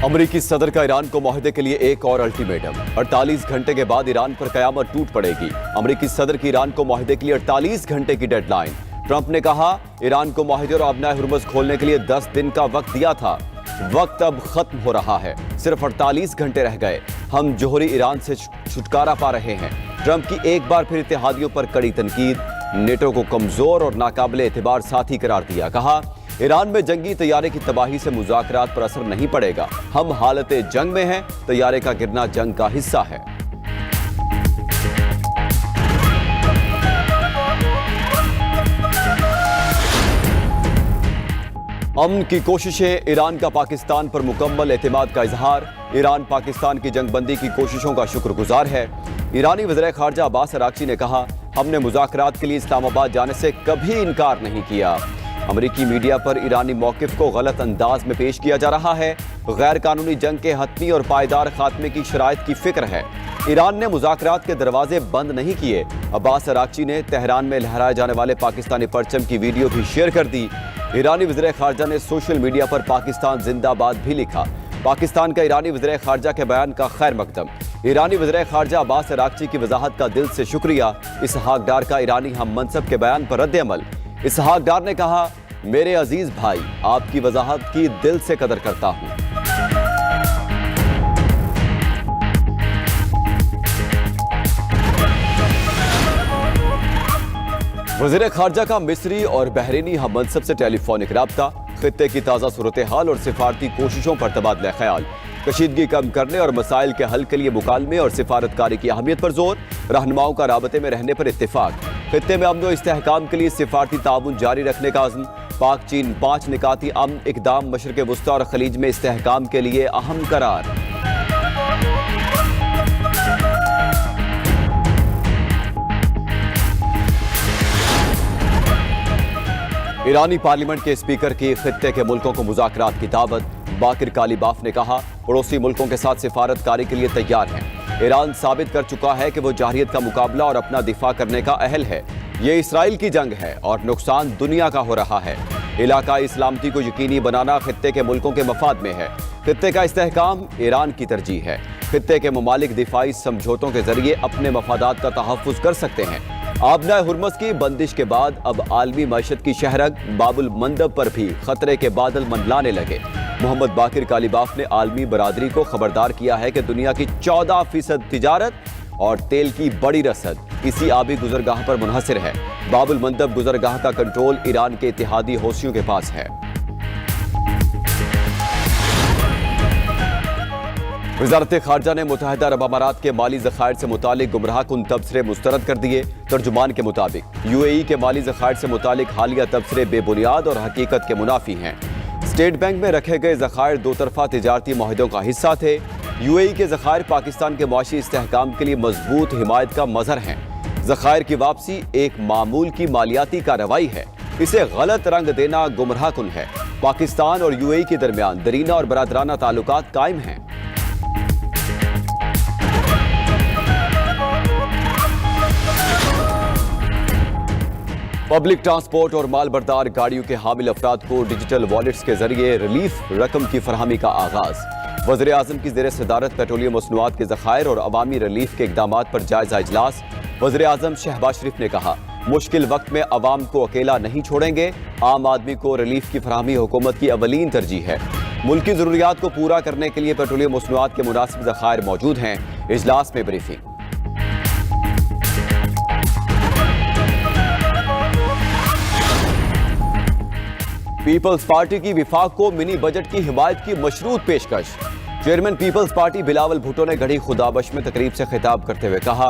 अमरीकी सदर का ईरान को मुआहदे के लिए एक और अल्टीमेटम। 48 घंटे के बाद ईरान पर कयामत टूट पड़ेगी। अमरीकी सदर की ईरान को मुआहदे के लिए 48 घंटे की डेडलाइन। ट्रंप ने कहा ईरान को मुआहदे और आबनाए हुर्मुज़ खोलने के लिए 10 दिन का वक्त दिया था। वक्त अब खत्म हो रहा है, सिर्फ 48 घंटे रह गए। हम जोहरी ईरान से छुटकारा पा रहे हैं। ट्रंप की एक बार फिर इत्तेहादियों पर कड़ी तनकीद। नेटो को कमजोर और नाकाबिले एतबार साथी करार दिया। कहा ईरान में जंगी तैयारे की तबाही से मुज़ाकरात पर असर नहीं पड़ेगा। हम हालते जंग में हैं, तैयारे का गिरना जंग का हिस्सा है। अमन की कोशिशें, ईरान का पाकिस्तान पर मुकम्मल एतमाद का इजहार। ईरान पाकिस्तान की जंगबंदी की कोशिशों का शुक्रगुजार है। ईरानी वज़ीर ख़ारजा अब्बास अराग़ची ने कहा हमने मुज़ाकरात के लिए इस्लामाबाद जाने से कभी इनकार नहीं किया। अमरीकी मीडिया पर ईरानी मौक़िफ़ को गलत अंदाज में पेश किया जा रहा है। गैर कानूनी जंग के हतमी और पायदार खात्मे की शराइत की फिक्र है। ईरान ने मुज़ाकरात के दरवाजे बंद नहीं किए। अब्बास अराग़ची ने तेहरान में लहराए जाने वाले पाकिस्तानी परचम की वीडियो भी शेयर कर दी। ईरानी वज़ीर ख़ारजा ने सोशल मीडिया पर पाकिस्तान जिंदाबाद भी लिखा। पाकिस्तान का ईरानी वज़ीर ख़ारजा के बयान का खैर मकदम। ईरानी वज़ीर ख़ारजा अब्बास अराग़ची की वजाहत का दिल से शुक्रिया। इसहाक डार का ईरानी हम मनसब के बयान पर रद्द अमल। इसहाक डार ने कहा मेरे अजीज भाई, आपकी वजाहत की दिल से कदर करता हूं। वज़ीर ख़ारजा का मिस्री और बहरीनी हम मनसब से टेलीफोनिक राब्ता। खित्ते की ताज़ा सूरत हाल और सिफारती कोशिशों पर तबादला ख्याल। कशीदगी कम करने और मसाइल के हल के लिए मुकालमे और सिफारतकारी की अहमियत पर जोर। रहनुमाओं का राबते में रहने पर इत्तेफाक। खित्ते में अमन व इस्तेहकाम के लिए सिफारती ताउन जारी रखने का अज़्म। पाक चीन 5 निकाती अमन इक़दाम मशरिक़ वुस्ता और खलीज में इस्तेहकाम के लिए अहम करार। ईरानी पार्लियामेंट के स्पीकर की खित्ते के मुल्कों को मुज़ाकरात की दावत। बाकिर कालीबाफ ने कहा पड़ोसी मुल्कों के साथ सिफारतकारी के लिए तैयार हैं। ईरान साबित कर चुका है कि वो जारहियत का मुकाबला और अपना दिफा करने का अहल है। ये इसराइल की जंग है और नुकसान दुनिया का हो रहा है। इलाकाई सलामती को यकीनी बनाना खित्ते के मुल्कों के मफाद में है। खित्ते का इस्तेहकाम ईरान की तरजीह है। खित्ते के ममालिक दिफाई समझौतों के जरिए अपने मफादात का तहफ़्फ़ुज़ कर सकते हैं। आबनाए हुर्मुज़ की बंदिश के बाद अब आलमी मईशत की शहरग बाबुल मंदब पर भी खतरे के बादल मंडलाने लगे। मोहम्मद बाकिर कालीबाफ ने आलमी बरादरी को खबरदार किया है कि दुनिया की 14% तिजारत और तेल की बड़ी रसद इसी आबी गुजरगाह पर मुनहसर है। बाबुल मंदब गुजरगाह का कंट्रोल ईरान के इत्तेहादी हौसियों के पास है। वज़ारत ख़ारजा ने मुत्तहिदा अरब अमारात के माली ज़खायर से मुतालिक गुमराह कुन तबसरे मुस्तरद कर दिए। तर्जुमान के मुताबिक यूएई के माली ज़खायर से मुतालिक हालिया तबसरे बेबुनियाद और हकीकत के मुनाफी हैं। स्टेट बैंक में रखे गए ज़खायर दो तरफा तिजारती मुआहदों का हिस्सा थे। यूएई के ज़खायर पाकिस्तान के मुआशी इस्तेहकाम के लिए मजबूत हिमायत का मज़हर हैं। ज़खायर की वापसी एक मामूल की मालियाती कार्रवाई है। इसे गलत रंग देना गुमराह कुन है। पाकिस्तान और यूएई के दरमियान दरीना और बरादराना ताल्लुकात कायम हैं। पब्लिक ट्रांसपोर्ट और माल बरदार गाड़ियों के हामिल अफराद को डिजिटल वॉलेट्स के जरिए रिलीफ रकम की फरहमी का आगाज। वज़ीर आज़म की ज़ेर सदारत पेट्रोलियम मसनूआत के ज़खायर और अवामी रिलीफ के इक़दामात पर जायजा इजलास। वज़ीर आज़म शहबाज शरीफ ने कहा मुश्किल वक्त में अवाम को अकेला नहीं छोड़ेंगे। आम आदमी को रिलीफ की फरहमी हुकूमत की अवलीन तरजीह है। मुल्की ज़रूरियात को पूरा करने के लिए पेट्रोलियम मसनूआत के मुनासिब ज़खायर मौजूद हैं। इजलास में ब्रीफिंग। पीपल्स पार्टी की विफाक को मिनी बजट की हिमायत की मशरूत पेशकश। Chairman peoples party Bilawal Bhutto ने गढ़ी खुदाबश में तकरीब से खिताब करते हुए कहा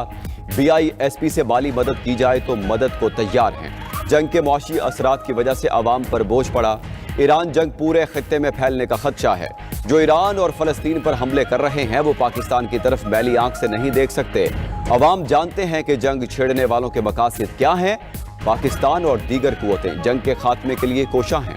BISP से माली मदद की जाए तो मदद को तैयार हैं। जंग के मुआशी असरात की वजह से अवाम पर बोझ पड़ा। ईरान जंग पूरे खित्ते में फैलने का खदशा है। जो ईरान और फलस्तीन पर हमले कर रहे हैं वो पाकिस्तान की तरफ मैली आंख से नहीं देख सकते। अवाम जानते हैं कि जंग छेड़ने वालों के मकासद क्या हैं। पाकिस्तान और दीगर कुव्वतें जंग के खात्मे के लिए कोशा हैं।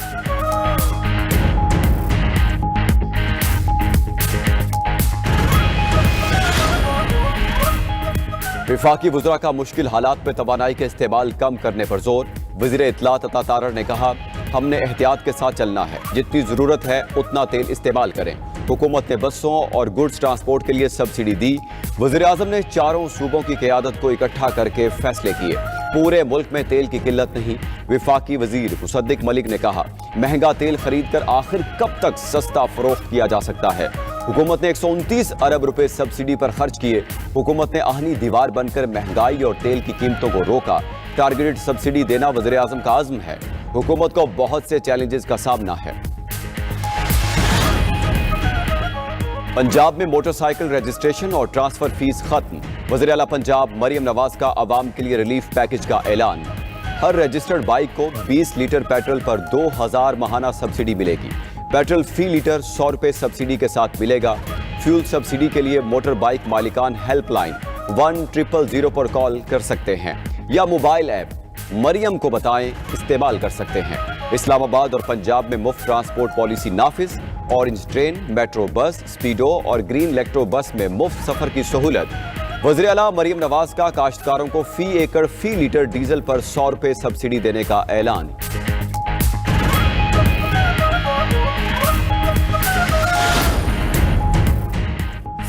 विफाकी वज़रा का मुश्किल हालात में तवानाई के इस्तेमाल कम करने पर जोर। वज़ीर इत्तलात अता तारर ने कहा हमने एहतियात के साथ चलना है। जितनी ज़रूरत है उतना तेल इस्तेमाल करें। हुकूमत ने बसों और गुड्स ट्रांसपोर्ट के लिए सब्सिडी दी। वज़ीर-ए-आज़म ने चारों सूबों की क़यादत को इकट्ठा करके फैसले किए। पूरे मुल्क में तेल की किल्लत नहीं। विफाकी वजीर मुसद्दिक मलिक ने कहा, महंगा तेल खरीद कर आखिर कब तक सस्ता फरोख्त किया जा सकता है। हुकूमत ने 129 अरब रुपए सब्सिडी पर खर्च किए। हुकूमत ने आहनी दीवार बनकर महंगाई और तेल की कीमतों को रोका। टारगेटेड सब्सिडी देना वज़ीर-ए-आज़म का आज़म है। हुकूमत को बहुत से चैलेंजेस का सामना है। पंजाब में मोटरसाइकिल रजिस्ट्रेशन और ट्रांसफर फीस खत्म। वज़ीर आला पंजाब मरियम नवाज का आवाम के लिए रिलीफ पैकेज का ऐलान। हर रजिस्टर्ड बाइक को 20 लीटर पेट्रोल पर 2000 माहाना सब्सिडी मिलेगी। पेट्रोल फी लीटर 100 रुपए सब्सिडी के साथ मिलेगा। फ्यूल सब्सिडी के लिए मोटर बाइक मालिकान हेल्पलाइन 1000 पर कॉल कर सकते हैं या मोबाइल ऐप मरियम को बताएं इस्तेमाल कर सकते हैं। इस्लामाबाद और पंजाब में मुफ्त ट्रांसपोर्ट पॉलिसी नाफिज। Orange train, metro bus, speedo और ग्रीन इलेक्ट्रो बस में मुफ्त सफर की सहूलत। वज़ीर आला मरियम नवाज का काश्तकारों को फी एकड़ फी लीटर डीजल पर 100 रुपए सब्सिडी देने का ऐलान।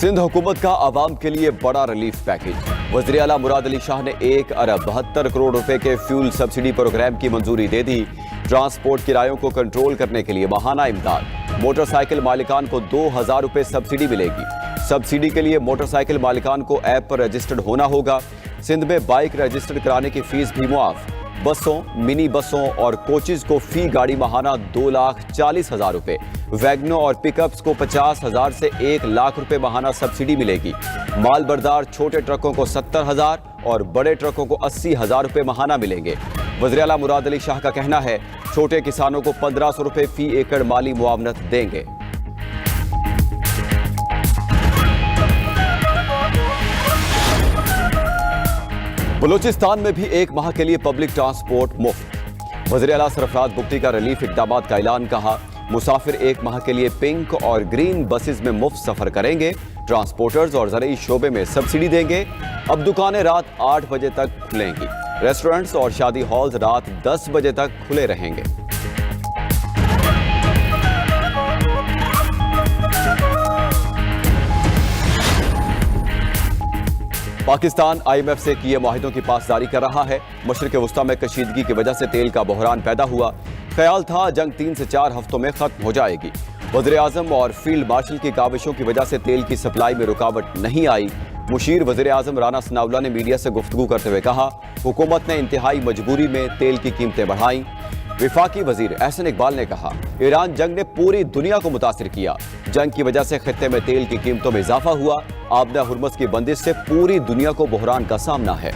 सिंध हुकूमत का आवाम के लिए बड़ा रिलीफ पैकेज। वज़ीर आला मुराद अली शाह ने 1 अरब 72 करोड़ रुपए के फ्यूल सब्सिडी प्रोग्राम की मंजूरी दे दी। ट्रांसपोर्ट किरायों को कंट्रोल करने के लिए माहाना इमदाद। मोटरसाइकिल मालिकान को 2000 रुपए सब्सिडी मिलेगी। सब्सिडी के लिए मोटरसाइकिल मालिकान को ऐप पर रजिस्टर्ड होना होगा। सिंध में बाइक रजिस्टर्ड कराने की फीस भी मुआफ। बसों, मिनी बसों और कोचेज को फी गाड़ी माहाना 2,40,000 रुपए। वैगनों और पिकअप्स को 50,000 से 1 लाख रुपए माहाना सब्सिडी मिलेगी। माल बरदार छोटे ट्रकों को 70,000 और बड़े ट्रकों को 80,000 रुपए माहाना मिलेंगे। वज़ीर आला मुराद अली शाह का कहना है, छोटे किसानों को 1500 रुपए फी एकड़ माली मुआवनत देंगे। बलूचिस्तान में भी 1 माह के लिए पब्लिक ट्रांसपोर्ट मुफ्त। वज़ीर आला सरफराज बुगटी का रिलीफ इक़दामात का ऐलान। कहा, मुसाफिर 1 माह के लिए पिंक और ग्रीन बसेस में मुफ्त सफर करेंगे। ट्रांसपोर्टर्स और ज़रूरी शोबे में सब्सिडी देंगे। अब दुकानें रात 8 बजे तक खुलेंगी। रेस्टोरेंट्स और शादी हॉल्स रात 10 बजे तक खुले रहेंगे। पाकिस्तान IMF से किए मुआहिदों की पासदारी कर रहा है। मशरिक़ वस्ता में कशीदगी की वजह से तेल का बहरान पैदा हुआ। ख्याल था जंग 3 से 4 हफ्तों में खत्म हो जाएगी। वज़ीर-ए-आज़म और फील्ड मार्शल की काविशों की वजह से तेल की सप्लाई में रुकावट नहीं आई। मुशीर वज़ीर-ए-आज़म राना सनाउल्लाह ने मीडिया से गुफ्तगू करते हुए कहा, हुकूमत ने इंतहाई मजबूरी में तेल की कीमतें बढ़ाई। विफाकी वजीर एहसन इकबाल ने कहा, ईरान जंग ने पूरी दुनिया को मुतासिर किया। जंग की वजह से खित्ते में तेल की कीमतों में इजाफा हुआ। आबदा हुर्मुज़ की बंदिश से पूरी दुनिया को बहरान का सामना है।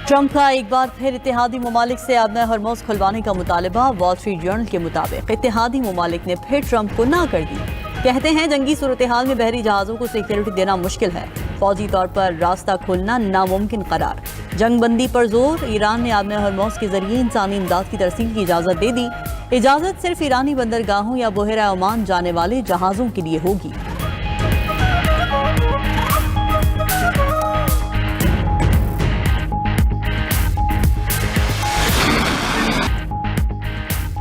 ट्रंप का एक बार फिर इत्तेहादी ममालिक से आबदा हुर्मुज़ खुलवाने का मुतालबा। वॉल स्ट्रीट जर्नल के मुताबिक इत्तेहादी ममालिक ने फिर ट्रंप को ना कर दी। कहते हैं जंगी सूरत हाल में बहरी जहाज़ों को सिक्योरिटी देना मुश्किल है। फौजी तौर पर रास्ता खोलना नामुमकिन करार। जंग बंदी पर जोर। ईरान ने आबदा हुर्मुज़ के जरिए इंसानी इमदाद की तरसील की इजाज़त दे दी। इजाज़त सिर्फ ईरानी बंदरगाहों या बहरा ओमान जाने वाले जहाज़ों के लिए होगी।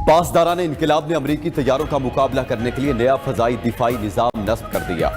पासदारान इनकिलाब ने अमरीकी तैयारों का मुकाबला करने के लिए नया फजाई दिफाई निज़ाम नस्ब कर दिया।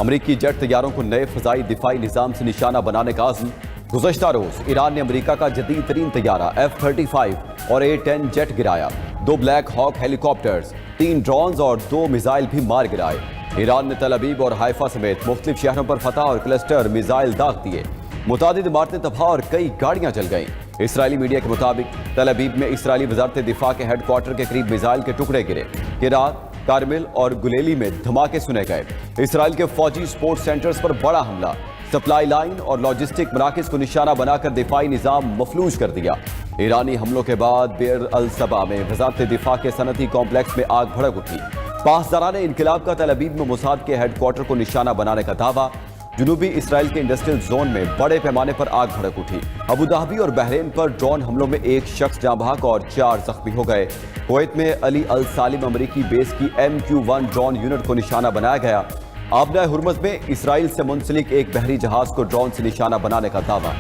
अमरीकी जेट तैयारों को नए फजाई दिफाई निज़ाम से निशाना बनाने का आज़म। गुज़श्ता रोज ईरान ने अमरीका का जदीद तरीन तैयारा F-35 और A-10 जेट गिराया। 2 ब्लैक हॉक हेलीकॉप्टर्स, 3 ड्रोन्स और 2 मिसाइल भी मार गिराए। ईरान ने तल अबीब और हाइफा समेत मुख्तलिफ शहरों पर फतह और क्लस्टर मिसाइल दाग दिए। मुतादिद इमारतें तबाह और कई गाड़ियां जल गईं। इसराइली मीडिया के मुताबिक तल अबीब में इसराइली वजारत दिफा के हेडक्वार्टर के करीब मिसाइल के टुकड़े गिरे। किरात, कारमिल और गुलेली में धमाके सुने गए। इसराइल के फौजी स्पोर्ट्स सेंटर्स पर बड़ा हमला। सप्लाई लाइन और लॉजिस्टिक मराकज को निशाना बनाकर दिफाई निजाम मफलूज कर दिया। ईरानी हमलों के बाद बियर अल सबा में वजारत दिफा के सनती कॉम्प्लेक्स में आग भड़क उठी। पासदारान इनकिलाब का तल अबीब में मोसाद के हेडक्वार्टर को निशाना बनाने का दावा। जनूबी इसराइल के इंडस्ट्रियल जोन में बड़े पैमाने पर आग भड़क उठी। अबू धाबी और बहरीन पर ड्रोन हमलों में 1 शख्स जाँ बहक और 4 जख्मी हो गए। कुवैत में अली अल सालिम अमरीकी बेस की MQ-1 ड्रोन यूनिट को निशाना बनाया गया। आबना हुर्मुज़ में इसराइल से मुंसलिक एक बहरी जहाज को ड्रोन से निशाना बनाने का दावा।